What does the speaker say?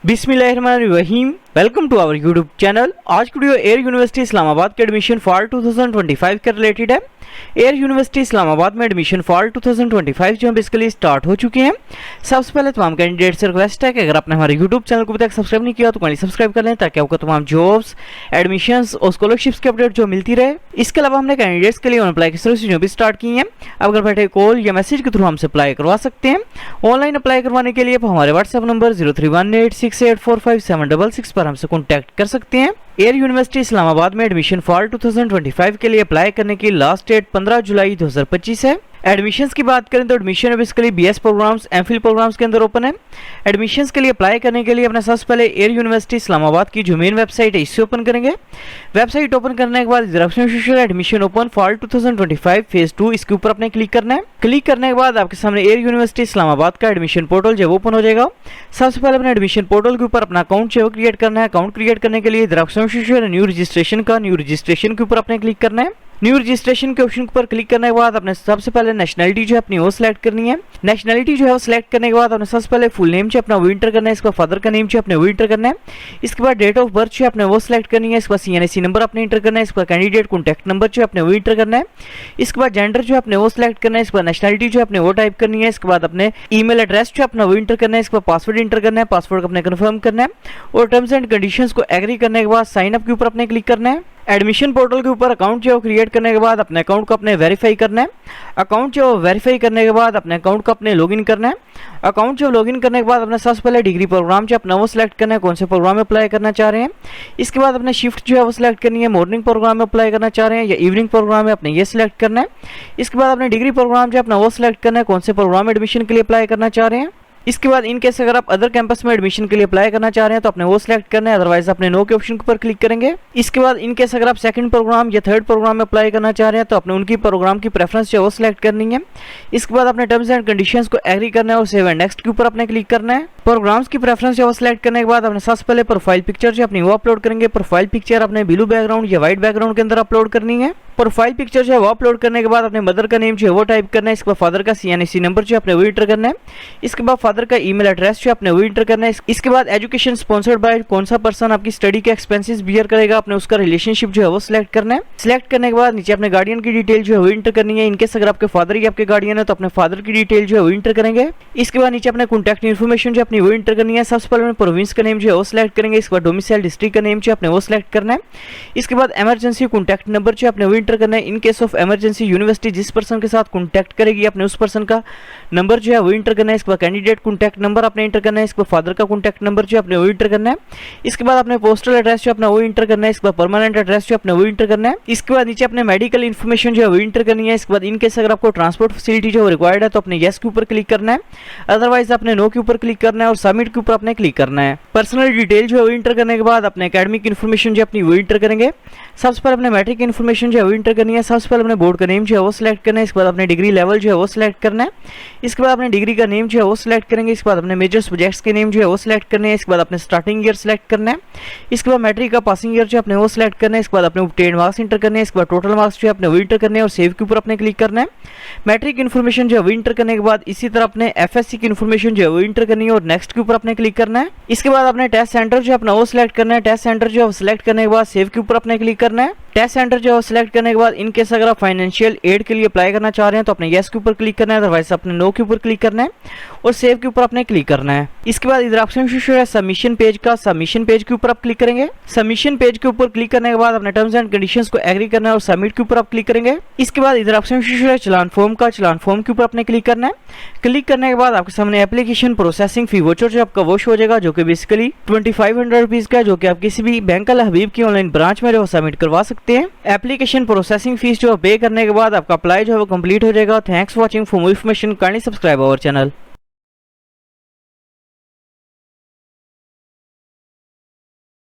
बिस्मिल्लाहिर्रहमानिर्रहीम। Welcome to our YouTube channel. आज की वीडियो एयर यूनिवर्सिटी इस्लामाबाद के एडमिशन फॉल 2025 के रिलेटेड है। एयर यूनिवर्सिटी इस्लामाबाद में एडमिशन फॉल 2025 जो है बेसिकली स्टार्ट हो चुके हैं। सबसे पहले तमाम कैंडिडेट से रिक्वेस्ट है कि अगर आपने हमारे यूट्यूब चैनल को अभी तक सब्सक्राइब नहीं किया तो काइंडली सब्सक्राइब कर लें ताकि आपको तमाम जॉब्स, एडमिशंस और स्कॉलरशिप्स की अपडेट जो मिलती रहे। इसके अलावा हमने कैंडिडेट्स के लिए ऑन अप्लाई की सर्विस जो भी स्टार्ट की है। अब घर बैठे कॉल या मैसेज के थ्रू हमसे अप्लाई करवा सकते हैं। ऑनलाइन अप्लाई करवाने के लिए आप हमारे व्हाट्सएप नंबर 031868456766 पर हमसे कॉन्टैक्ट कर सकते हैं। एयर यूनिवर्सिटी इस्लामाबाद में एडमिशन फॉल 2025 के लिए अप्लाई करने की लास्ट डेट 15 जुलाई 2025 है। एडमिशंस की बात करें तो admission basically BS programs, MPhil programs के अंदर ओपन है। एडमिशंस के लिए अप्लाई करने के लिए अपने सबसे पहले एयर यूनिवर्सिटी इस्लामाबाद की जो मेन वेबसाइट है इससे ओपन करेंगे। वेबसाइट ओपन करने के बाद एडमिशन ओपन फॉल 2025 फेज 2 इसके ऊपर अपने क्लिक करना है। क्लिक करने के बाद आपके सामने एयर यूनिवर्सिटी इस्लामाबाद का एडमिशन पोर्टल जो ओपन हो जाएगा। सबसे पहले अपने एडमिशन पोर्टल के ऊपर अपना अकाउंट जो क्रिएट करना है। अकाउंट क्रिएट करने के लिए न्यू रजिस्ट्रेशन के ऊपर अपने क्लिक करना है। न्यू रजिस्ट्रेशन के ऑप्शन पर क्लिक करने के बाद अपने सबसे पहले नेशनलिटी जो है अपनी वो सिलेक्ट करनी है। नेशनलिटी जो है वो सिलेक्ट करने के बाद अपने सबसे पहले फुल नेम जो अपना वो इंटर करना है। इसका फादर का नेम जो अपने वो इंटर करना है। इसके बाद डेट ऑफ बर्थ जो अपने वो सिलेक्ट करनी है। इसका CNSC नंबर अपने इंटर करना है। इसका कैंडिडेट कॉन्टैक्ट नंबर जो अपने वो इंटर करना है। इसके बाद जेंडर जो अपने वो सिलेक्ट करना है। इसके बाद नेशनलिटी जो अपने वो टाइप करनी है। इसके बाद अपने ईमेल एड्रेस जो अपना वो इंटर करना है। इसके बाद पासवर्ड इंटर करना है। पासवर्ड अपने कन्फर्म करना है और टर्म्स एंड कंडीशंस को एग्री करने के बाद साइन अप के ऊपर अपने क्लिक करना है। एडमिशन पोर्टल के ऊपर अकाउंट जो क्रिएट करने के बाद अपने अकाउंट को अपने वेरीफाई करना है। अकाउंट जो वेरीफाई करने के बाद अपने अकाउंट को अपने लॉगिन करना है। अकाउंट जो लॉगिन करने के बाद अपने सबसे पहले डिग्री प्रोग्राम जो अपना वो सिलेक्ट करना है, कौन से प्रोग्राम में अप्लाई करना चाह रहे हैं। इसके बाद अपने शिफ्ट जो है वो सिलेक्ट करनी है, मॉर्निंग प्रोग्राम में अप्लाई करना चाह रहे हैं या इवनिंग प्रोग्राम में अपने ये सिलेक्ट करना है। इसके बाद अपने डिग्री प्रोग्राम जो अपना वो सिलेक्ट करना है, कौन से प्रोग्राम में एडमिशन के लिए अप्लाई करना चाह रहे हैं। इसके बाद इन केस अगर आप अदर कैंपस में एडमिशन के लिए अप्लाई करना चाह रहे हैं तो अपने वो सिलेक्ट करना है, अदरवाइज अपने नो के ऑप्शन पर क्लिक करेंगे। इसके बाद इन केस अगर आप सेकंड प्रोग्राम या थर्ड प्रोग्राम में अप्लाई करना चाह रहे हैं तो अपने उनकी प्रोग्राम की प्रेफरेंस जो है वो सिलेक्ट करनी है। इसके बाद अपने टर्म्स एंड कंडीशंस को एग्री करना है और सेव एंड नेक्स्ट के ऊपर अपने क्लिक करना है। प्रोग्राम्स की प्रेफरेंस जो सिलेक्ट करने के बाद अपने सबसे पहले प्रोफाइल पिक्चर जो अपनी वो अपलोड करेंगे। प्रोफाइल पिक्चर अपने ब्लू बैकग्राउंड या व्हाइट बैकग्राउंड के अंदर अपलोड करनी है। प्रोफाइल पिक्चर जो है वो अपलोड करने के बाद अपने मदर का नेम जो है वो टाइप करना है। इसके बाद फादर का CNSC नंबर जो अपने वो इंटर करना है। इसके बाद फादर का ईमेल एड्रेस जो अपने वो इंटर करना है। इसके बाद एजुकेशन स्पॉन्सर्ड बाय, कौन सा पर्सन आपकी स्टडी के एक्सपेंसेस बियर करेगा, अपने उसका रिलेशनशिप जो है वो सिलेक्ट करना है। सिलेक्ट करने के बाद नीचे अपने गार्डियन की डिटेल जो है वो इंटर करनी है। इनकेस अगर आपके फादर ही आपके गार्डियन है तो अपने फादर की डिटेल जो है वो इंटर करेंगे। इसके बाद नीचे अपने कॉन्टैक्ट इन्फॉर्मेशन जो अपनी वो इंटर करनी है। सबसे पहले प्रोविंस का नेम जो है वो सिलेक्ट करेंगे। इसके बाद डोमिसाइल डिस्ट्रिक्ट का नेम जो अपने वो सिलेक्ट करना है। इसके बाद इमरजेंसी कॉन्टैक्ट नंबर जो अपने वो इंटर करना है। In case of emergency university जिस पर्सन के साथ कॉन्टैक्ट करेगी अपने उस पर्सन का नंबर जो है वो इंटर करना है। इसके बाद कैंडिडेट कॉन्टैक्ट नंबर अपने इंटर करना है। इसके बाद फादर का कॉन्टैक्ट नंबर जो अपने वो इंटर करना है। इसके बाद अपने पोस्टल एड्रेस जो अपना वो इंटर करना है। इसके बाद परमानेंट एड्रेस जो अपने वो इंटर करना है। इसके बाद नीचे अपने मेडिकल इन्फॉर्मेशन जो है वो इंटर करनी है। इसके बाद इन केस अगर आपको ट्रांसपोर्ट फैसिलिटी जो रिक्वायर्ड है तो अपने येस के ऊपर क्लिक करना है, अदरवाइज अपने नो के ऊपर क्लिक करना है और सबमिट के ऊपर अपने क्लिक करना है। पर्सनल डिटेल जो है वो इंटर करने के बाद अपने एकेडमिक इन्फॉर्मेशन जो अपनी वो इंटर करेंगे। सबसे पहले अपने मैट्रिक इन्फॉर्मेशन जो है वो इंटर करनी है। सबसे पहले अपने बोर्ड का नेम जो है वो सिलेक्ट करना है। इसके बाद अपने डिग्री लेवल जो है वो सिलेक्ट करना है। इसके बाद अपने डिग्री का नेम जो है वो सिलेक्ट करेंगे। इसके बाद अपने मेजर सब्जेक्ट्स के नेम जो है वो सिलेक्ट करने हैं। इसके बाद अपने स्टार्टिंग ईयर सिलेक्ट करना है। इसके बाद मैट्रिक का पासिंग ईयर जो अपने वो सिलेक्ट करना है। इसके बाद अपने ऑब्टेन्ड मार्क्स इंटर करने हैं। इसके बाद टोटल मार्क्स जो है अपने वो इंटर करने हैं और सेव के ऊपर अपने क्लिक करना है। मैट्रिक इन्फॉर्मेशन जो है वो इंटर करने के बाद इसी तरह अपने FSC की इन्फॉर्मेशन जो है वो इंटर करनी है और नेक्स्ट के ऊपर अपने क्लिक करना है। इसके बाद अपने टेस्ट सेंटर जो अपना वो सिलेक्ट करना है। टेस्ट सेंटर जो है सिलेक्ट करने के बाद सेव के ऊपर अपने क्लिक करना है। टेस्ट सेंटर जो है सिलेक्ट करने के बाद इन केस अगर आप फाइनेंशियल एड के लिए अप्लाई करना चाह रहे हैं तो अपने येस के ऊपर क्लिक करना है, अदरवाइज अपने नो के ऊपर क्लिक करना है और सेव के ऊपर अपने क्लिक करना है। इसके बाद इधर ऑप्शन है सबमिशन पेज का। सबमिशन पेज के ऊपर आप क्लिक करेंगे। सबमिशन पेज के ऊपर क्लिक करने के बाद अपने टर्म्स एंड कंडीशंस को एग्री करना है और सबमिट के ऊपर आप क्लिक करेंगे। इसके बाद इधर ऑप्शन है चलान फॉर्म का। चलान फॉर्म के ऊपर अपने क्लिक करना है। क्लिक करने के बाद आपके सामने एप्लीकेशन प्रोसेसिंग फी वोचर जो आपका वॉश हो जाएगा, जो कि बेसिकली 2500 रुपीज का, जो कि आप किसी भी बैंक अल हबीब की ऑनलाइन ब्रांच में जो सबमिट करवा सकते हैं। एप्लीकेशन प्रोसेसिंग फीस जो पे करने के बाद आपका अप्लाई जो है वो कंप्लीट हो जाएगा। Thanks for watching. For more information kindly subscribe our channel.